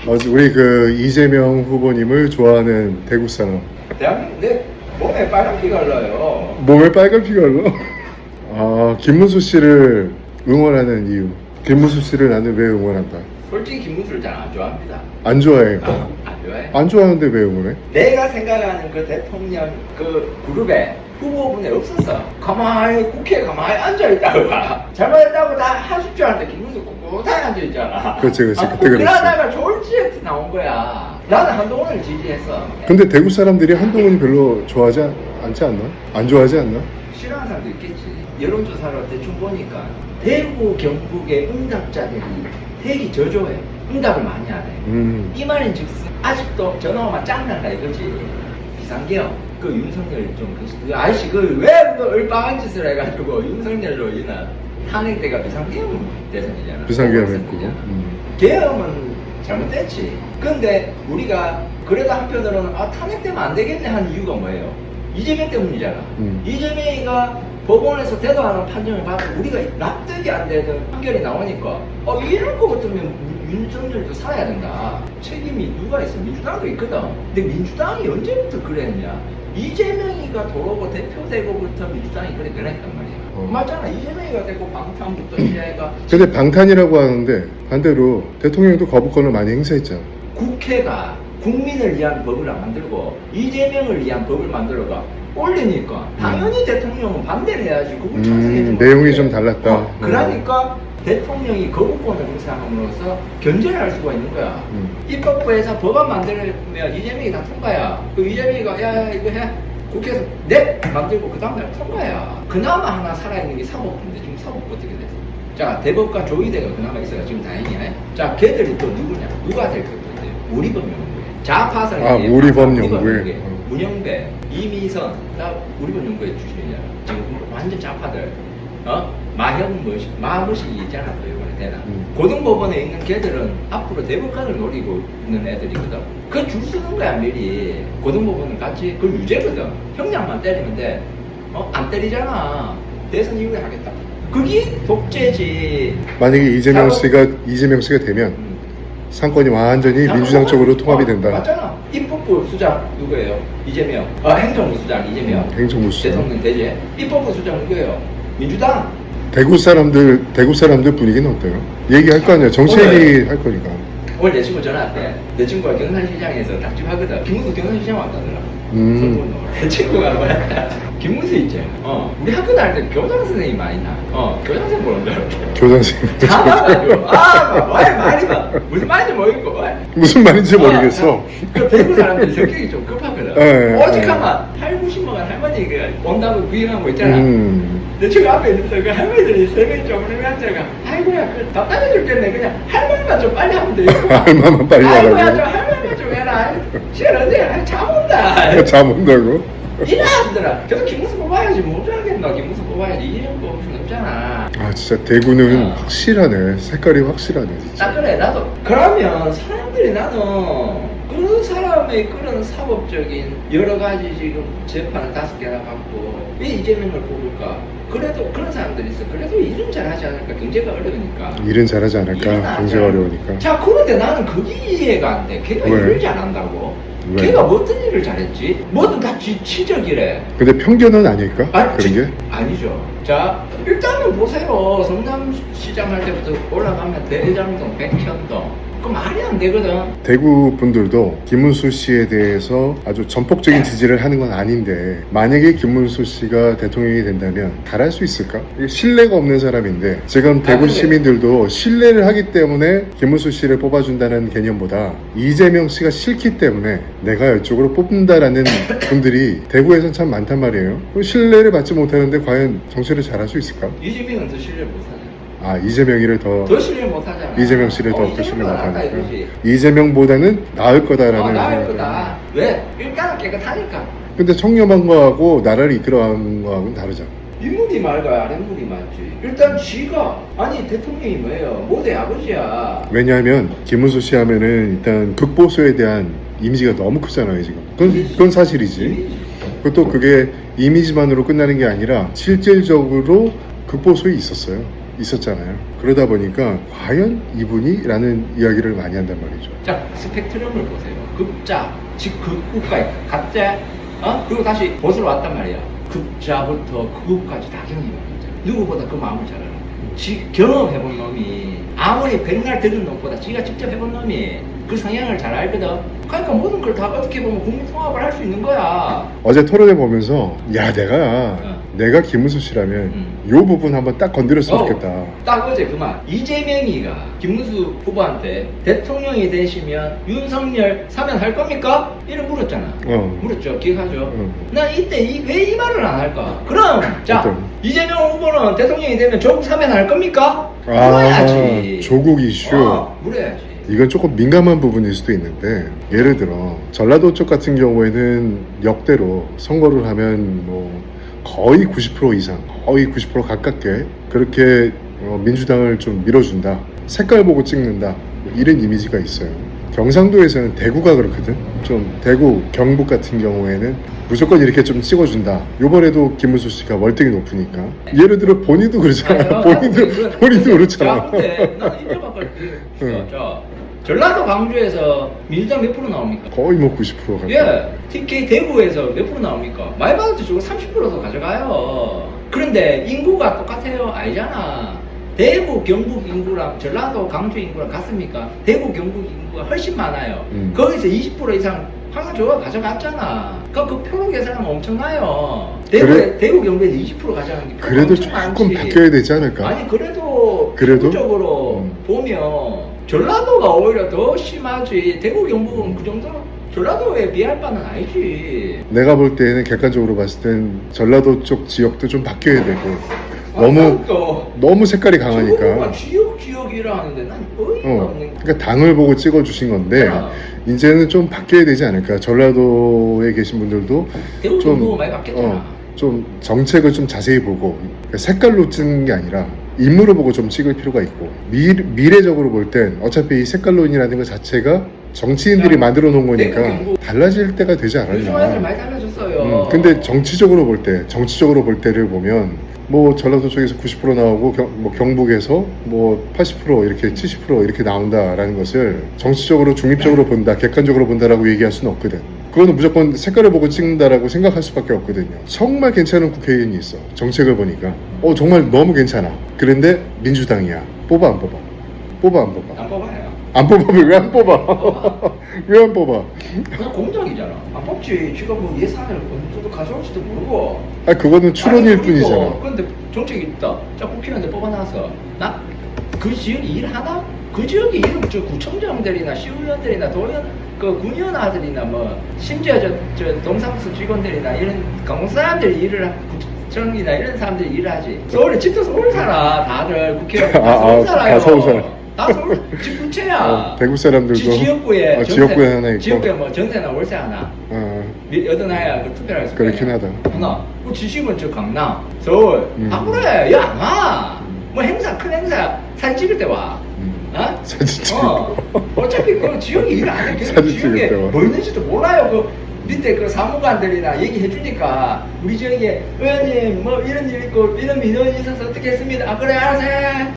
우리 그 이재명 후보님을 좋아하는 대구 사람. 대한민국 내 몸에 빨간 피가 흘러요. 몸에 빨간 피가 흘러? 아, 김문수 씨를 응원하는 이유. 김문수 씨를 나는 왜 응원한다? 솔직히 김문수를 잘 안 좋아합니다. 안 좋아해. 안 좋아해? 안 좋아하는데 왜 응원해? 내가 생각하는 그 대통령 그 그룹에 후보분이 없었어. 가만히 국회에 가만히 앉아있다고 봐. 잘못했다고 다 하실 줄 알았는데 김문수 꿋꿋하게 앉아있잖아. 그렇지, 그때 그랬어. 그러다가 졸지에 나온 거야. 나는 한동훈을 지지했어. 근데 대구 사람들이 한동훈이 별로 좋아하지 않지 않나? 안 좋아하지 않나? 싫어하는 사람도 있겠지. 여론조사로 대충 보니까 대구 경북의 응답자들이 되게 저조해. 응답을 많이 안 해. 이 말인 즉슨 아직도 전화오면 짱난다 이거지. 비상계엄 그 윤석열 그 아저씨 왜 얼빵한 짓을 해가지고 윤석열로 인한 탄핵대가 비상계엄 대선이잖아. 비상계엄 했고. 계엄은 잘못됐지. 근데 우리가 그래도 한편으로는 탄핵되면 안 되겠네 하는 이유가 뭐예요? 이재명 때문이잖아. 이재명이가 법원에서 대도하는 판정을 받고 우리가 납득이 안 되는 판결이 나오니까 이럴 거 같으면 윤석열도 살아야 된다. 책임이 누가 있어? 민주당도 있거든. 근데 민주당이 언제부터 그랬냐? 이재명이가 도로고 대표되고부터 민주당이 그래 변했단 말이야. 맞잖아. 이재명이가 되고 방탄부터 시작해가. 근데 방탄이라고 하는데 반대로 대통령도 거부권을 많이 행사했잖아. 국회가 국민을 위한 법을 안 만들고 이재명을 위한 법을 만들어가 올리니까 당연히 대통령은 반대를 해야지. 그걸 찬성해주는 내용이 좀 달랐다. 그러니까 대통령이 거부권을 행사함으로써 견제를 할 수가 있는 거야. 입법부에서 법안 만들면 이재명이 다 통과야. 그 이재명이가 야 이거 해. 국회에서 네 만들고 그 다음날 통과야. 그나마 하나 살아있는 게 사법부인데 지금 사법부 어떻게 됐어? 자, 대법관 조의대가 그나마 있어요. 지금 다행이야. 자, 걔들이 또 누구냐? 누가 될 건데? 우리법연구회. 좌파설. 우리법연구회. 문영배, 이미선, 나 우리법연구회 출신이잖아. 지금 완전 좌파들. 마무식이 있잖아. 또 이번에 되나. 고등법원에 있는 걔들은 앞으로 대법관을 노리고 있는 애들이거든. 그 줄 서는 거야 미리. 고등법원은 같이 그 유죄거든. 형량만 때리면 돼. 안 때리잖아. 대선 이후에 하겠다. 그게 독재지. 만약에 이재명 씨가 되면 상권이 완전히 민주당 쪽으로 통합이 된다. 맞잖아. 입법부 수장 누구예요? 이재명. 행정부 수장 이재명. 행정부 수장. 대통령 대제. 입법부 수장 누구예요? 민주당. 대구 사람들 분위기는 어때요? 얘기할 거 아니야. 정치 얘기할 거니까. 오늘 내 친구 전화 왔대. 내 친구가 경산시장에서 닭집하거든. 김문수 경산시장 왔다더라. 내 친구가 뭐야? 김문수 있지? 우리 학교 다닐 때 교장 선생님 많이 나. 교장 선생님 보는 줄 알았대. 교장 선생님. 잘하가지고. 말이 무슨 말인지 모르겠고. 무슨 말인지 모르겠어. 그 대구 사람들이 성격이 좀 급하거든. 오직하면 80, 90만 할머니 온다고 구경하고 있잖아. 내 친구 앞에 있는데 그 할머니들이 세 명이 쪼그리고 앉아가 아이고야 그 답답해 죽겠네. 그냥 할머니만 좀 빨리 하면 되겠고. 할머니만 빨리 하라고. 아이고야 좀 할머니만 좀 해라. 시간 언제 잠 온다. 잠 온다고? 이래하더라. 계속 김문수 뽑아야지. 못 하겠나. 김문수 뽑아야지. 이재명 뽑을 순 없잖아. 진짜 대구는 확실하네. 색깔이 확실하네 진짜. 딱 그래. 나도 그러면 사람들이 나는 그 사람의 그런 사법적인 여러 가지 지금 재판을 5개나 받고 왜 이재명을 뽑을까? 그래도 그런 사람들이 있어. 그래도 일은 잘하지 않을까? 경제가 어려우니까. 일은 잘하지 않을까? 경제가 어려우니까. 자, 그런데 나는 그게 이해가 안 돼. 걔가 왜? 일을 잘한다고? 왜? 걔가 어떤 일을 잘했지? 뭐든 다 치적이래. 근데 편견은 아닐까? 그런 게? 아니죠. 자, 일단은 보세요. 성남시장 할 때부터 올라가면 대장동, 백현동. 그 말이 안 되거든. 대구 분들도 김문수 씨에 대해서 아주 전폭적인 지지를 하는 건 아닌데 만약에 김문수 씨가 대통령이 된다면 잘할 수 있을까? 이게 신뢰가 없는 사람인데 지금 대구 시민들도 신뢰를 하기 때문에 김문수 씨를 뽑아준다는 개념보다 이재명 씨가 싫기 때문에 내가 이쪽으로 뽑는다라는 분들이 대구에선 참 많단 말이에요. 신뢰를 받지 못하는데 과연 정치를 잘할 수 있을까? 이재명은 더 신뢰 못하잖아. 이재명이를 더 신뢰 못하잖아. 이재명 씨를 더 신뢰 못하니까. 이거지. 이재명보다는 나을 거다라는. 나을 거다. 왜? 일단은 깨끗하니까. 근데 청렴한 거하고 나라를 이끌어가는 거하고는 다르잖아. 윗물이 맑아야 아랫물이 맑지. 일단 지가 아니 대통령이 뭐예요? 모대 아버지야. 왜냐하면 김문수 씨 하면은 일단 극보수에 대한 이미지가 너무 크잖아요 지금. 그건 사실이지. 그것도 그게 이미지만으로 끝나는 게 아니라 실질적으로 극보수에 있었어요. 있었잖아요. 그러다 보니까 과연 이분이? 라는 이야기를 많이 한단 말이죠. 자, 스펙트럼을 보세요. 극자, 즉 극우까지 각자, 그리고 다시 보수로 왔단 말이야. 극자부터 극우까지 다 경험해봤잖아. 누구보다 그 마음을 잘 알아. 경험해본 놈이 아무리 백날 들은 놈보다 지가 직접 해본 놈이 그 성향을 잘 알거든. 그러니까 모든 걸 다 어떻게 보면 국민 통합을 할 수 있는 거야. 어제 토론회 보면서 야 내가 김문수 씨라면 요 부분 한번 딱 건드렸으면 좋겠다. 딱 어제 그만. 이재명이가 김문수 후보한테 대통령이 되시면 윤석열 사면할 겁니까? 이래 물었잖아. 물었죠. 기억하죠? 나 이때 왜 이 말을 안 할까? 그럼 자 어떤? 이재명 후보는 대통령이 되면 조국 사면할 겁니까? 물어야지. 조국 이슈. 물어야지. 이건 조금 민감한 부분일 수도 있는데, 예를 들어 전라도 쪽 같은 경우에는 역대로 선거를 하면 뭐 거의 90% 이상, 거의 90% 가깝게 그렇게 민주당을 좀 밀어준다, 색깔 보고 찍는다, 이런 이미지가 있어요. 경상도에서는 대구가 그렇거든. 좀 대구, 경북 같은 경우에는 무조건 이렇게 좀 찍어준다. 요번에도 김문수 씨가 월등히 높으니까. 예를 들어 본인도 그렇잖아. 본인도 그렇잖아. 근데 나는 인정할 자, 전라도 광주에서 민주당 몇 프로 나옵니까? 거의 뭐 90% 가까이. 예, 특히 대구에서 몇 프로 나옵니까? 많이 받아도 저거 30%도 가져가요. 그런데 인구가 똑같아요? 아니잖아. 대구, 경북 인구랑 전라도, 광주 인구랑 같습니까? 대구, 경북 인구가 훨씬 많아요. 거기서 20% 이상 항상 저거 가져갔잖아. 그 표로 계산하면 엄청나요. 대구, 경북에서 20% 가져가는 게 그래도 엄청 조금 많지. 바뀌어야 되지 않을까? 아니 그래도 적으로 보면 전라도가 오히려 더 심하지. 대구, 경북은 그 정도 전라도에 비할 바는 아니지. 내가 볼 때는 객관적으로 봤을 땐 전라도 쪽 지역도 좀 바뀌어야 되고, 너무 색깔이 강하니까. 지역이라 하는데 난 어이가 없는. 그러니까 당을 보고 찍어주신 건데 이제는 좀 바뀌어야 되지 않을까. 전라도에 계신 분들도 대구, 경북 많이 바뀌었잖아. 좀 정책을 좀 자세히 보고, 그러니까 색깔로 찍는 게 아니라 인물을 보고 좀 찍을 필요가 있고, 미래적으로 볼 땐 어차피 이 색깔론이라는 것 자체가 정치인들이 만들어 놓은 거니까 달라질 때가 되지 요즘 아이들 않았나. 많이 달라졌어요. 근데 정치적으로 볼 때를 보면 뭐 전라도 쪽에서 90% 나오고 뭐 경북에서 뭐 80% 이렇게 70% 이렇게 나온다라는 것을 정치적으로 중립적으로 본다, 객관적으로 본다라고 얘기할 수는 없거든. 그거는 무조건 색깔을 보고 찍는다라고 생각할 수밖에 없거든요. 정말 괜찮은 국회의원이 있어. 정책을 보니까 정말 너무 괜찮아. 그런데 민주당이야. 뽑아 안 뽑아? 뽑아 안 뽑아? 안 뽑아요. 안 뽑으면 왜 안 뽑아? 왜 안 뽑아? 그냥 공정이잖아. 안 뽑지. 지금 뭐 예산을 어느 정도 가져올지도 모르고. 그거는 추론일 뿐이잖아. 근데 정책이 있다. 자, 국회의원들 뽑아놔서 나 그 지역이 일하나? 그 지역에 일을 저 구청장들이나 시의원들이나 도의원, 그 군의원 아들이나 뭐 심지어 저 동사무소 직원들이나 이런 공사람들이 일을 구청이나 이런 사람들이 일을 하지. 서울에 집도 서울 살아. 다들 국회의원 다 서울 살아요. 다 서울 살아. 다 서울 집구체야. 대구 사람들도 지역구에 지역구에 하나 있고, 지역구에 뭐 전세나 월세 하나 얻어놔야 그 투표를 할 수 있어. 그렇긴 하다. 하나. 그 지식은 저 강남, 서울. 그래. 야, 안 와. 뭐 행사, 큰 행사 사진 찍을 때 와. 사진 찍을 때 와. 어차피 그 지역이 일 안 해. 그 사진 찍을 지역에 때 와. 뭐 있는지도 몰라요. 그 밑에 그 사무관들이나 얘기해 주니까 우리 지역에 의원님 뭐 이런 일 있고 이런 민원이 있어서 어떻게 했습니다. 그래 알아서 해.